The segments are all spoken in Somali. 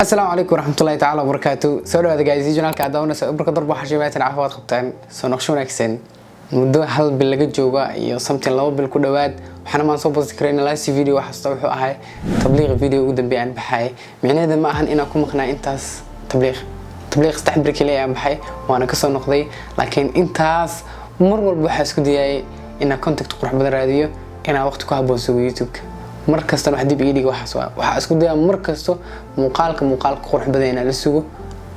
السلام عليكم ورحمة الله تعالى وبركاته. سؤال هذا جايز يجون على كعداونا سأبرك ضرب حشيبات عفوات خبطان سنقشون أكسن مدة هل باللي جوجا يو something لو بالكودوات وحنا ما نصوب ذكرين لايف فيديو وحستوحوا هاي تبليغ فيديو قدام بيان بحاي معناه إذا ما أهن إن أكون مخنا إنتاس تبليغ استحبرك لي عم بحاي وأنا كسر نقضي لكن إنتاس مر بحس كدي إن كنت تقرح بدل راديو إن وقتك هبوسو يوتيوب markasta wax dib iidiga waxa isku dayaa markasto muuqaalka qurux badan la sugo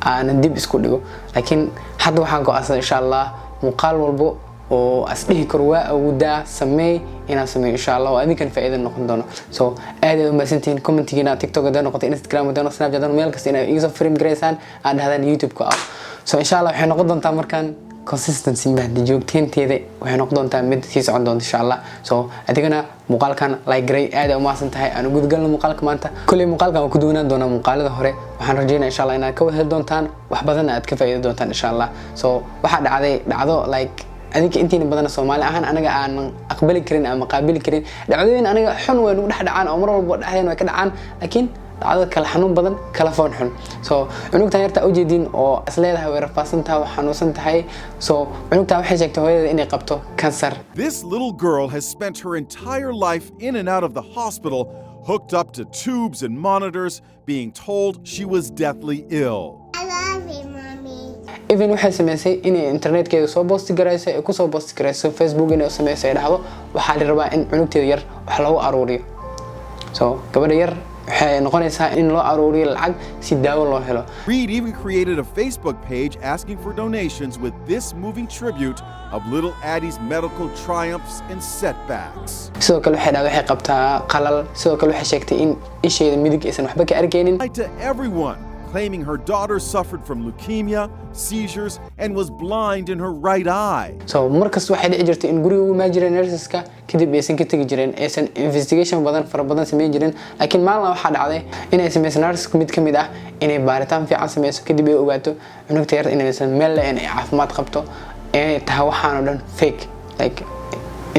aan dib isku dhigo laakiin hadda waxaan go'aansan insha Allah muuqaal walbo oo asdhihi karo waa awooda sameey inaan sameeyo insha Allah oo adinkan faa'iido noqon doono so aad u maasantiin commentigiina TikTok da noqotay Instagram da Snapchat da meel kasta inay iga soo frame gareysaan aan hadaan YouTube ka so insha Allah waxay noqon doontaa markaan consistency ma joogteynteeda waxay noqon doontaa mid sii socon doonta insha Allah so adigana muuqaalkan like gray aad u maasan tahay aan gudgalno muuqaalka maanta kulli muuqaalkan waan ku doonaan doonaa muuqaalada hore waxaan rajaynayaa insha Allah inaad ka wada doontaan wax badan aad ka faa'iido doontaan insha Allah so waxa dhacdo like adinka intiina badan Soomaali ahaan anaga aan aqbali karin ama qaabili karin dhacdooyin aniga xun way nagu dhacaan oo mar walba dhaxayeen way ka dhacaan laakiin dhacdo kala xanuun badan kala foon xun so cunugtan yarta u jeedin oo asleedahay way rafaasantahay wax xanuunsan tahay so cunugtan waxay sheegtay hooyada inay qabto cancer. This little girl has spent her entire life in and out of the hospital hooked up to tubes and monitors being told she was deathly ill. I love you, Mommy. Even waxay sameysay inay internetkeeda soo post gareysay ku soo post gareysay Facebook inay sameysay dhahdo waxa la rabaa in cunugteeda yar wax lagu aruuriyo so gabadha yar waxay noqonaysaa in loo aruuriyo lacag si daawo loo helo. Reed even created a Facebook page asking for donations with this moving tribute of little Addie's medical triumphs and setbacks. sidoo kale waxay qabtaa qalal sidoo kale waxay sheegtay in isheeda midig aysan waxba ka arkaynin. To everyone claiming her daughter suffered from leukemia, seizures, and was blind in her right eye. So markas waxay dhici jirtay in guriga uu ma jireen nurseska kadib aysan ka tagi jireen aysan investigation fara badan sameyn jireen laakiin maalin waxa dhacday in ay sameeyeen nurseska mid kamid ah inay baaritaan fiican sameeyso kadib ay ogaato cunugta yar inaysan meel la inay caafimaad qabto ee tahay waxaan oo dhan fake like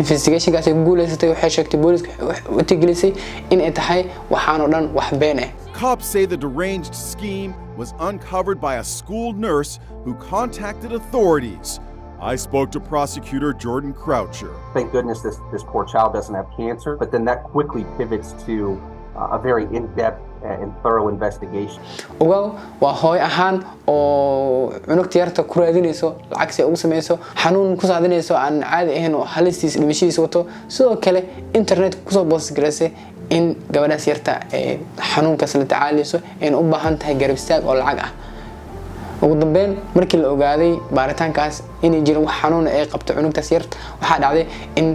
investigation gaas ay guuleysatay waxay sheegtay booliska u tigilisay in ay tahay waxaan oo dhan wax been ah. Cops say the deranged scheme was uncovered by a school nurse who contacted authorities. I spoke to prosecutor Jordan Croucher. Thank goodness this poor child doesn't have cancer, but then that quickly pivots to a very in-depth and thorough investigation. Well, waa hooy ahaan oo cunugta yarta ku raadinayso lacag si ay ugu sameyso xanuun ku saadinayso aan caadi ahayn oo halistiis dhimashiisa wato sidoo kale internet ku soo post gareysay in gabadhaas yarta ee xanuunkaas la tacaalayso in u baahan tahay garab istaag oo lacag ah ugu dambeyn markii la ogaaday baaritaankaas inay jiraan wax xanuun ay qabto cunugtaas yarta waxa dhacday in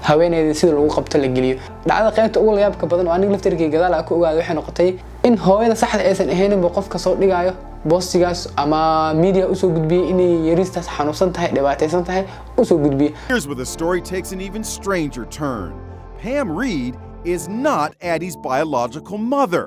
haweeneyda sida lagu qabto la geliyo dhacda qaybta ugu yaabka badan oo aniga laftirkeyga gadaal ah ku ogaaday waxay noqotay in hooyada saxda aysan ahayn qofka soo dhigayo boostigaas ama media u soo gudbiyay inay yaristaas xanuunsan tahay dhibaataysan tahay u soo gudbiyay. Here's where the story takes an even stranger turn. Pam Reed is not Addie's biological mother.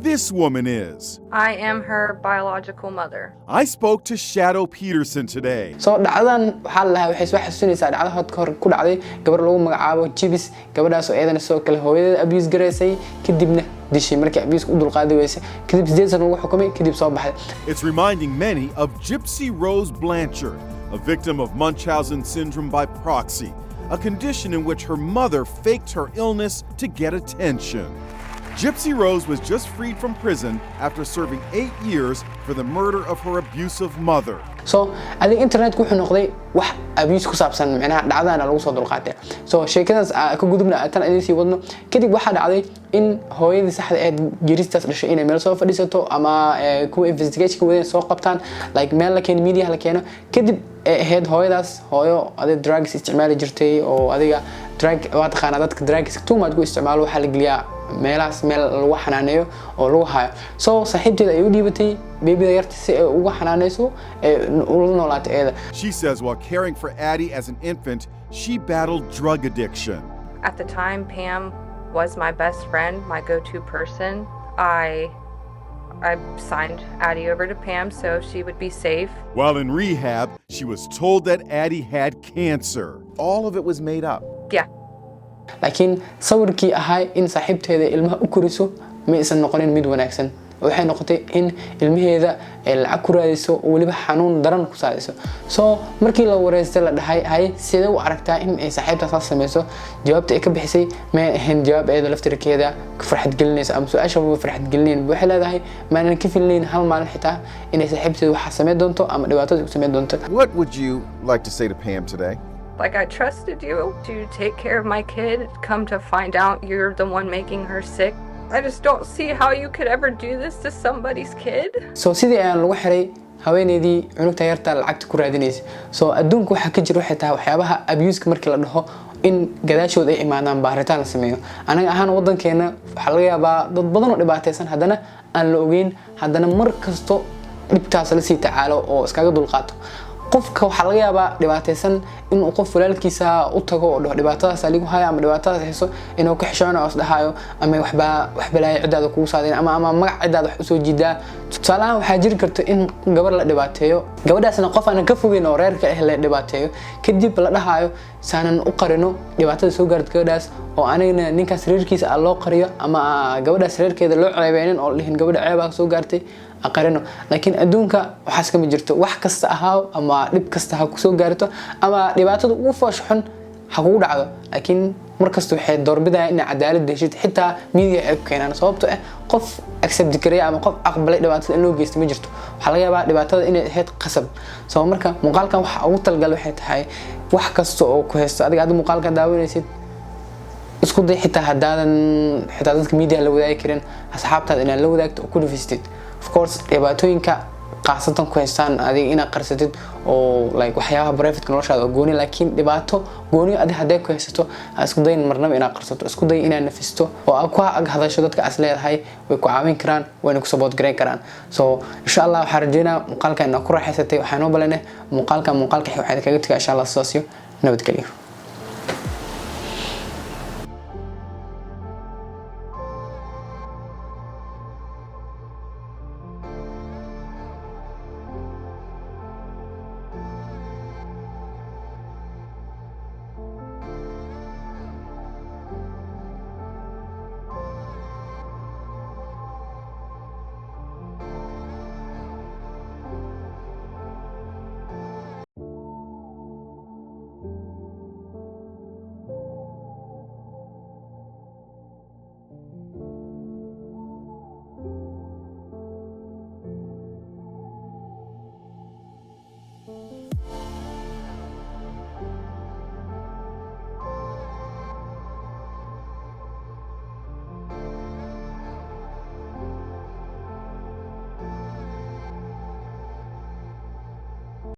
This woman is. I am her biological mother. I spoke to Shadow Peterson today. So dhacdan waxa la waxay soo xasuusinaysaa dhacdo hod ka hor ku dhacday gabar lagu magacaabo Jibis gabadhaas oo eedana soo kale hooyada abuse gareysay kadibna dishay markii abuse u dulqaaday weysay kadib 8 sano lagu xukumay kadib soo baxay. It's reminding many of Gypsy Rose Blanchard, a victim of Munchausen syndrome by proxy, a condition in which her mother faked her illness to get attention. Gypsy Rose was just freed from prison after serving 8 years for the murder of her abusive mother. So adi internet ku noqday wax abuse ku saabsan macnaha dhacdana lagu soo dulqaatay so sheekadaas ka gudubna tan ay sii wadno kadib waxa dhacday in hooyadii saxda ee jiristaas dhashay inay meel soo fadhiisato ama ku investigation wadeen soo qabtaan like meel la keen media la keeno kadib ahayd hooyadaas hooyo aday drugs isticmaali jirtay oo adiga drug waad taqaana dadka drugs too much ku isticmaalo waxa la geliyaa meelaas meel lagu xanaaneeyo oo lagu hayo so saaxiibteeda ay u dhiibatay babyda yarta si ay ugu xanaaneyso u noolaato eeda. She says while caring for Addie as an infant, she battled drug addiction. At the time, Pam was my best friend, my go-to person. I signed Addie over to Pam so she would be safe. While in rehab, she was told that Addie had cancer. All of it was made up. Yeah. laakiin sawirkii ahaa in saaxiibteeda ilmaha u koriso ma aysan noqonin mid wanaagsan waxay noqotay in ilmaheeda lacag ku raadiso oo waliba xanuun daran ku saadayso soo markii la wareystay la dhahay hay sidee u aragtaa in ay saaxiibtaas sameeyso jawaabta ay ka bixisay ma ahayn jawaab ay laftirkeeda ka farxad gelinayso ama su'aasha way farxad gelinayeen waxay leedahay ma aanan ka filayn hal maalin xitaa in ay saaxiibteedu wax sameey doonto ama dhibaato ku sameey doonto. What would you like to say to Pam today? Like, I trusted you to take care of my kid, come to find out you're the one making her sick. I just don't see how you could ever do this to somebody's kid. So sidii aan lagu xiray haweeneydii cunugta yarta lacagta ku raadinaysa soo adduunka waxa ka jiro xitaa waxyaabaha abuse markii la dhaho in gadaashooda ay imaadaan baaritaan la sameeyo anaga ahaan wadankeena waxa laga yaabaa dad badan oo dhibaataysan haddana aan la ogeyn haddana mar kasto dhibtaas la sii tacaalo oo iskaga dulqaato qofka waxa laga yaabaa dhibaataysan in uu qof walaalkiisa u tago oo dhaho dhibaatadaas aligu haya ama dhibaatadaas hayso inuu ka xishoonayo oo dhahayo ama waxba laay cidaada kugu saadeen ama magac cidaada wax u soo jiidaa tusaalahan waxa jiri karto in gabar la dhibaateeyo gabadhaasna qof aan ka fogeyn oo reerka ah la dhibaateeyo kadib la dhahayo saanan u qarino dhibaatada soo gaartay gabadhaas oo anigana ninkaas reerkiisa loo qariyo ama gabadhaas reerkeeda loo ceebeynin oo lihin gabadha ceebaa soo gaartay aqarino laakiin adduunka waxaas kama jirto wax kasta ahaa ama dhib kasta ha ku soo gaarto ama dhibaatada ugu foosxun ha kugu dhacdo laakiin markasta waxay doorbidayaan in cadaalad heshid xitaa media ay keenaan sababtoo ah qof accept gareeya ama qof aqbalay dhibaatada in loo geysto ma jirto waxa laga yaabaa dhibaatada inay ahayd qasab soo marka muuqaalkan waxa ugu talgal waxay tahay wax kasta oo ku haysto adiga aad muuqaalka daawanaysid isku day xitaa dadka media la wadaagi karin asxaabtaada inaad la wadaagto oo ku dhifistid of course dhibaatooyinka qaasatan ku haystaan adiga inaad qarsatid oo like waxyaabaha private noloshaada oo gooni laakiin dhibaato gooni adiga haday ku haysato isku day marnaba inaad qarsato isku day inaad nafisto oo aad ku hadasho dadka as leedahay way ku caawin karaan wayna ku support gareyn karaan so insha Allah waxaan rajeynaa muuqaalkan inaad ku raaxaysatay waxaan u balanay muuqaalka waxaan kaga tagaa insha Allah sidaas iyo nabadgelyo.